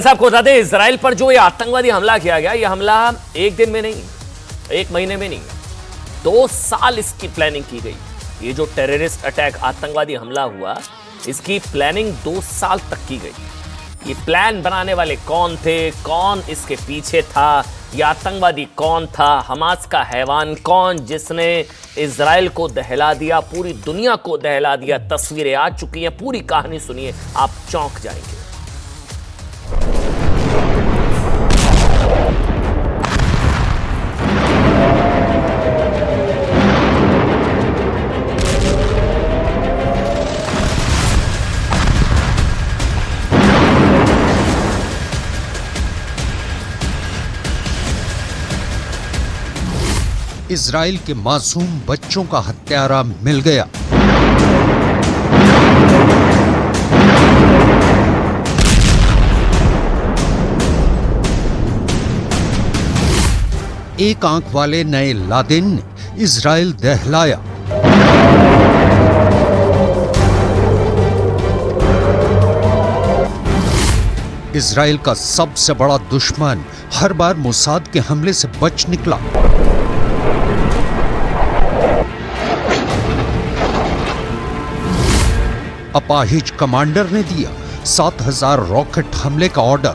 आपको बता दें, इजराइल पर जो ये आतंकवादी हमला किया गया, ये हमला एक दिन में नहीं, एक महीने में नहीं, 2 साल इसकी प्लानिंग की गई। ये जो टेररिस्ट अटैक, आतंकवादी हमला हुआ, इसकी प्लानिंग 2 साल तक की गई। ये प्लान बनाने वाले कौन थे, कौन इसके पीछे था, ये आतंकवादी कौन था, हमास का हैवान कौन, जिसने इजराइल को दहला दिया, पूरी दुनिया को दहला दिया। तस्वीरें आ चुकी हैं, पूरी कहानी सुनिए, आप चौंक जाएंगे। इजराइल के मासूम बच्चों का हत्यारा मिल गया। एक आंख वाले नए लादेन ने इजराइल दहलाया। इजराइल का सबसे बड़ा दुश्मन हर बार मोसाद के हमले से बच निकला। अपाहिज कमांडर ने दिया 7000 रॉकेट हमले का ऑर्डर।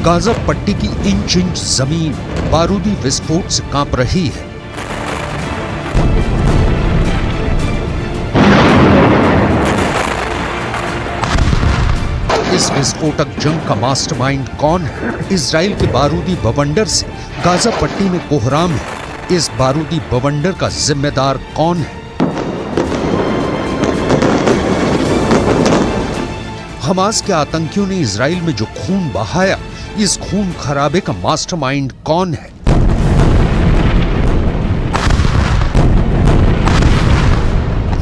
गाजा पट्टी की इंच इंच जमीन बारूदी विस्फोट से कांप रही है। इस विस्फोटक जंग का मास्टरमाइंड कौन है? इजराइल के बारूदी बवंडर से गाजा पट्टी में कोहराम है। इस बारूदी बवंडर का जिम्मेदार कौन है? हमास के आतंकियों ने इजराइल में जो खून बहाया, इस खून खराबे का मास्टरमाइंड कौन है?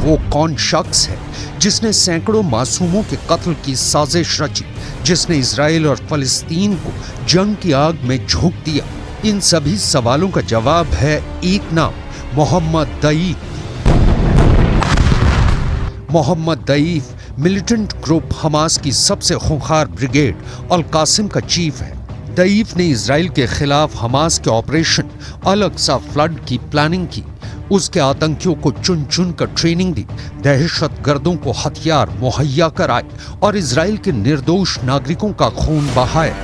वो कौन शख्स है जिसने सैकड़ों मासूमों के कत्ल की साजिश रची, जिसने इजराइल और फलस्तीन को जंग की आग में झोंक दिया? इन सभी सवालों का जवाब है एक नाम, Mohammed Deif. Mohammed Deif militant group Hamas की सबसे खूंखार ब्रिगेड अल कासिम का चीफ है। दईफ ने इजराइल के खिलाफ हमास के ऑपरेशन अल अक्सा फ्लड की प्लानिंग की, उसके आतंकियों को चुन चुन कर ट्रेनिंग दी, दहशतगर्दों को हथियार मुहैया कराए और इजराइल के निर्दोष नागरिकों का खून बहाया।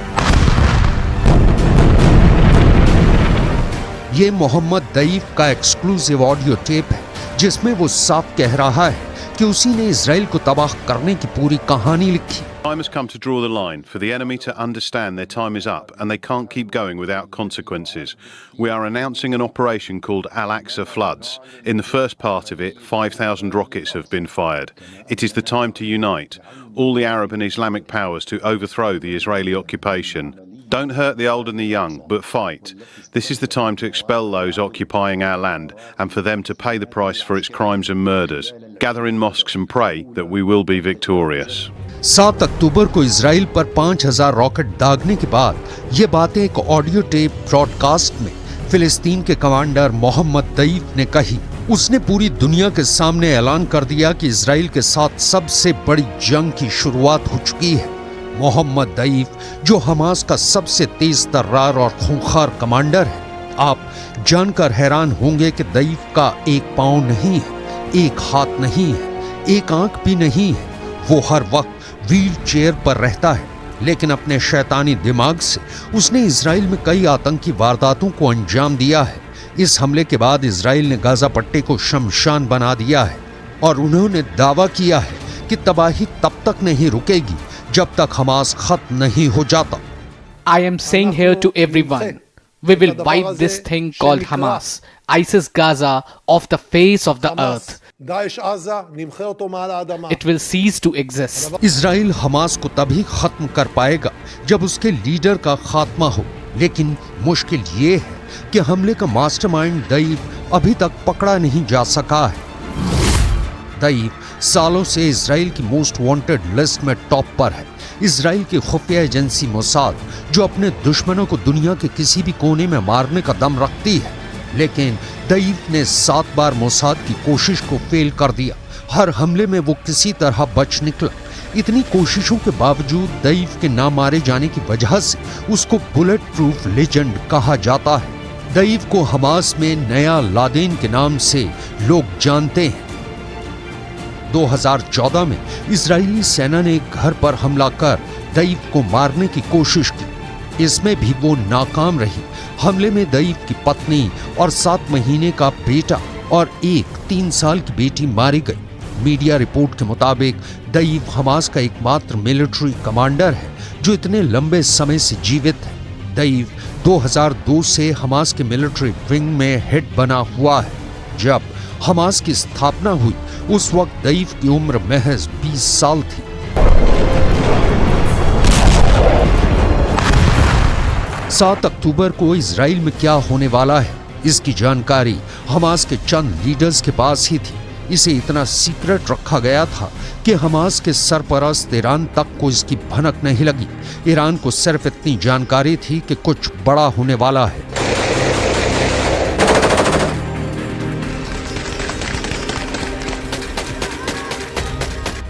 ये मोहम्मद दईफ का एक्सक्लूसिव ऑडियो टेप है, जिसमें वो साफ कह रहा है कि उसी ने इजराइल को तबाह करने की पूरी कहानी लिखी। Time has come to draw the line for the enemy to understand their time is up and they can't keep going without consequences. We are announcing an operation called Al-Aqsa Floods. In the first part of it, 5,000 rockets have been fired. It is the time to unite all the Arab and Islamic powers to overthrow the Israeli occupation. Don't hurt the old and the young, but fight. This is the time to expel those occupying our land and for them to pay the price for its crimes and murders. Gather in mosques and pray that we will be victorious. 7 अक्टूबर को Israel पर 5000 rocket दागने के बाद ये बातें एक audio tape broadcast में फिलिस्तीन के कमांडर मोहम्मद दईफ ने कही। उसने पूरी दुनिया के सामने ऐलान कर दिया कि इजराइल के साथ सबसे बड़ी जंग की शुरुआत हो चुकी है। मोहम्मद दईफ, जो हमास का सबसे तेज तर्रार और खूंखार कमांडर है। आप जानकर हैरान होंगे कि दईफ का एक पांव नहीं है, एक हाथ नहीं है, एक आंख भी नहीं है। वो हर वक्त व्हील चेयर पर रहता है, लेकिन अपने शैतानी दिमाग से उसने इजराइल में कई आतंकी वारदातों को अंजाम दिया है। इस हमले के बाद इजराइल ने गाजा पट्टी को शमशान बना दिया है और उन्होंने दावा किया है कि तबाही तब तक नहीं रुकेगी जब तक हमास खत्म नहीं हो जाता। I am saying here to everyone, we will wipe this thing called Hamas, ISIS Gaza, off the face of the earth. It will cease to exist. Israel Hamas को तभी खत्म कर पाएगा जब उसके लीडर का खात्मा हो, लेकिन मुश्किल ये है कि हमले का मास्टरमाइंड दईफ अभी तक पकड़ा नहीं जा सका है। दईफ सालों से इजराइल की मोस्ट वांटेड लिस्ट में टॉप पर है। इजराइल की खुफिया एजेंसी मोसाद, जो अपने दुश्मनों को दुनिया के किसी भी कोने में मारने का दम रखती है, लेकिन दईफ ने 7 बार मोसाद की कोशिश को फेल कर दिया। हर हमले में वो किसी तरह बच निकला। इतनी कोशिशों के बावजूद दईफ के ना मारे जाने की वजह से उसको बुलेट प्रूफ लेजेंड कहा जाता है। दईफ को हमास में नया लादेन के नाम से लोग जानते हैं। 2014 में इजरायली सेना ने एक घर पर हमला कर दईफ को मारने की कोशिश की। इसमें भी वो नाकाम रही। हमले में दईफ की पत्नी और 7 महीने का बेटा और एक 3 साल की बेटी मारी गई। मीडिया रिपोर्ट के मुताबिक दईफ हमास का एकमात्र मिलिट्री कमांडर है जो इतने लंबे समय से जीवित है। दईफ 2002 से हमास के मिलिट्री विंग में हेड बना हुआ है। जब हमास की स्थापना हुई उस वक्त दईफ की उम्र महज 20 साल थी। सात अक्टूबर को इजराइल में क्या होने वाला है, इसकी जानकारी हमास के चंद लीडर्स के पास ही थी। इसे इतना सीक्रेट रखा गया था कि हमास के सरपरस्त ईरान तक को इसकी भनक नहीं लगी। ईरान को सिर्फ इतनी जानकारी थी कि कुछ बड़ा होने वाला है।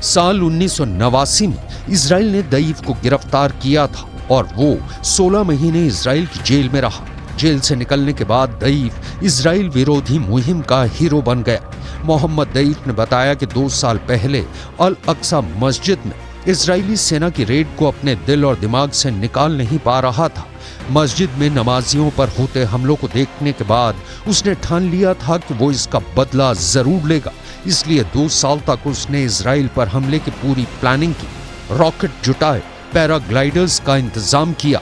साल 1989 में इजराइल ने दईफ को गिरफ्तार किया था और वो 16 महीने इजराइल की जेल में रहा। जेल से निकलने के बाद दईफ इजराइल विरोधी मुहिम का हीरो बन गया। मोहम्मद दईफ ने बताया कि 2 साल पहले अल अक्सा मस्जिद में इजरायली सेना की रेड को अपने दिल और दिमाग से निकाल नहीं पा रहा था। मस्जिद में नमाजियों पर होते हमलों को देखने के बाद उसने ठान लिया था कि वो इसका बदला जरूर लेगा। इसलिए 2 साल तक उसने इजराइल पर हमले की पूरी प्लानिंग की, रॉकेट जुटाए, पैराग्लाइडर्स का इंतजाम किया।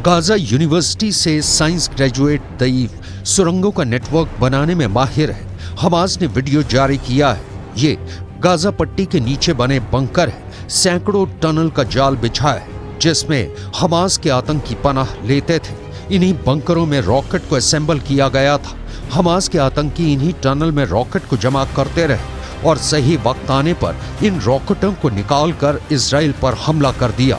गाजा यूनिवर्सिटी से साइंस ग्रेजुएट दईफ सुरंगों का नेटवर्क बनाने में माहिर है। हमास ने वीडियो जारी किया है। ये गाजा पट्टी के नीचे बने बंकर है। सैकड़ों टनल का जाल बिछा है जिसमें हमास के आतंकी पनाह लेते थे। इन्हीं बंकरों में रॉकेट को असेंबल किया गया था। हमास के आतंकी इन्हीं टनल में रॉकेट को जमा करते रहे और सही वक्त आने पर इन रॉकेटों को निकालकर इजराइल पर हमला कर दिया।